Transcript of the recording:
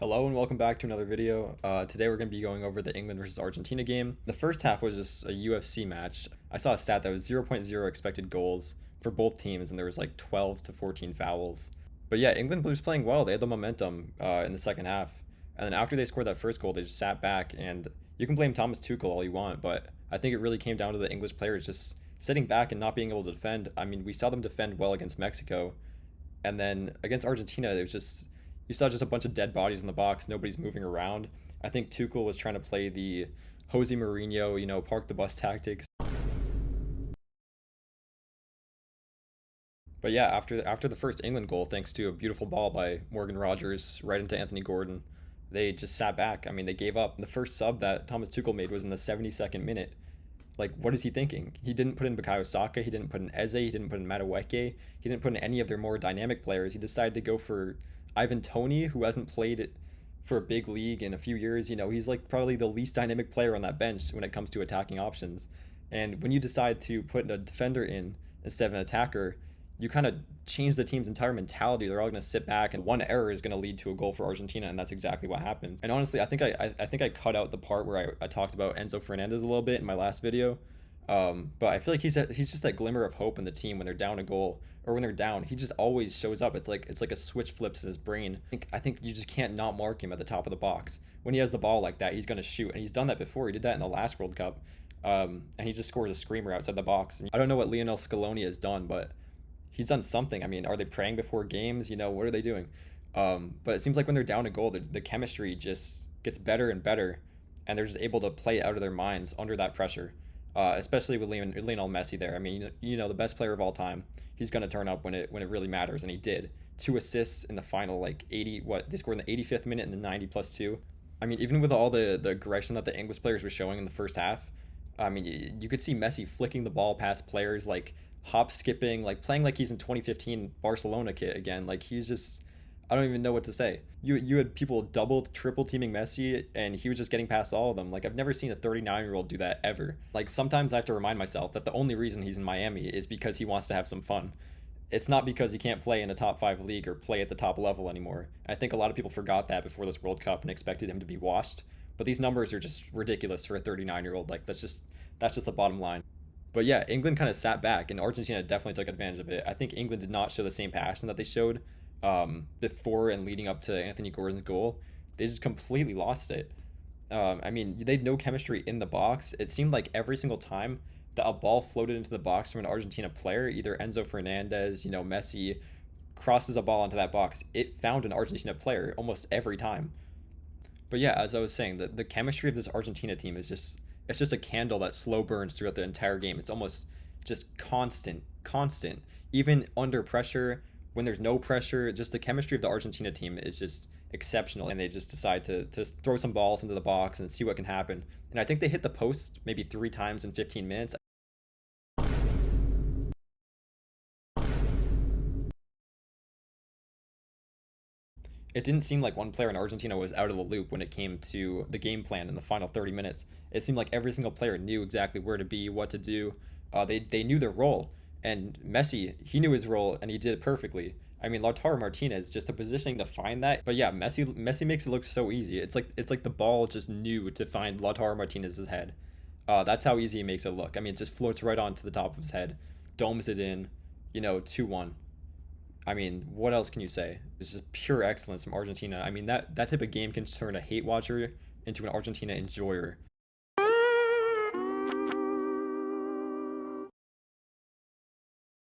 Hello and welcome back to another video. Today we're going to be going over the England versus Argentina game. The first half was just a UFC match. I saw a stat that was 0.0 expected goals for both teams, and there was like 12 to 14 fouls. But yeah, England was playing well. They had the momentum in the second half. And then after they scored that first goal, they just sat back. And you can blame Thomas Tuchel all you want, but I think it really came down to the English players just sitting back and not being able to defend. I mean, we saw them defend well against Mexico, and then against Argentina, it was just you saw just a bunch of dead bodies in the box. Nobody's moving around. I think Tuchel was trying to play the Jose Mourinho, park the bus tactics. But yeah, after the first England goal, thanks to a beautiful ball by Morgan Rogers right into Anthony Gordon, they just sat back. I mean, they gave up. The first sub that Thomas Tuchel made was in the 72nd minute. Like, what is he thinking? He didn't put in Bukayo Saka, he didn't put in Eze, he didn't put in Madueke, he didn't put in any of their more dynamic players. He decided to go for Ivan Toney, who hasn't played it for a big league in a few years. He's like probably the least dynamic player on that bench when it comes to attacking options. And when you decide to put a defender in instead of an attacker, you kind of change the team's entire mentality. They're all going to sit back, and one error is going to lead to a goal for Argentina, and that's exactly what happened. And honestly, I think I cut out the part where I talked about Enzo Fernandez a little bit in my last video. But I feel like he's just that glimmer of hope in the team when they're down a goal or when they're down. He just always shows up. It's like a switch flips in his brain. I think you just can't not mark him at the top of the box. When he has the ball like that, he's going to shoot, and he's done that before. He did that in the last World Cup. And he just scores a screamer outside the box. And I don't know what Lionel Scaloni has done, but he's done something. I mean, are they praying before games? What are they doing? But it seems like when they're down a goal, the chemistry just gets better and better, and they're just able to play it out of their minds under that pressure. Especially with Lionel Messi there. I mean, the best player of all time. He's gonna turn up when it really matters, and he did. 2 assists in the final, like 80. What they scored in the 85th minute and the 90 plus two. I mean, even with all the aggression that the English players were showing in the first half, I mean, you could see Messi flicking the ball past players, like hop skipping, like playing like he's in 2015 Barcelona kit again. Like he's just, I don't even know what to say. You had people double, triple teaming Messi, and he was just getting past all of them. Like I've never seen a 39-year-old do that ever. Like sometimes I have to remind myself that the only reason he's in Miami is because he wants to have some fun. It's not because he can't play in a top five league or play at the top level anymore. I think a lot of people forgot that before this World Cup and expected him to be washed. But these numbers are just ridiculous for a 39-year-old. Like that's just the bottom line. But yeah, England kind of sat back, and Argentina definitely took advantage of it. I think England did not show the same passion that they showed before and leading up to Anthony Gordon's goal. They just completely lost it. I mean, they had no chemistry in the box. It seemed like every single time that a ball floated into the box from an Argentina player, either Enzo Fernandez, Messi, crosses a ball into that box, it found an Argentina player almost every time. But yeah, as I was saying, the chemistry of this Argentina team is just it's just a candle that slow burns throughout the entire game. It's almost just constant, constant. Even under pressure, when there's no pressure, just the chemistry of the Argentina team is just exceptional. And they just decide to throw some balls into the box and see what can happen. And I think they hit the post maybe 3 times in 15 minutes. It didn't seem like one player in Argentina was out of the loop when it came to the game plan in the final 30 minutes. It seemed like every single player knew exactly where to be, what to do. They knew their role. And Messi, he knew his role and he did it perfectly. I mean, Lautaro Martinez, just the positioning to find that. But yeah, Messi makes it look so easy. It's like the ball just knew to find Lautaro Martinez's head. That's how easy he makes it look. I mean, it just floats right onto the top of his head, domes it in, 2-1. I mean, what else can you say? It's just pure excellence from Argentina. I mean, that type of game can turn a hate watcher into an Argentina enjoyer.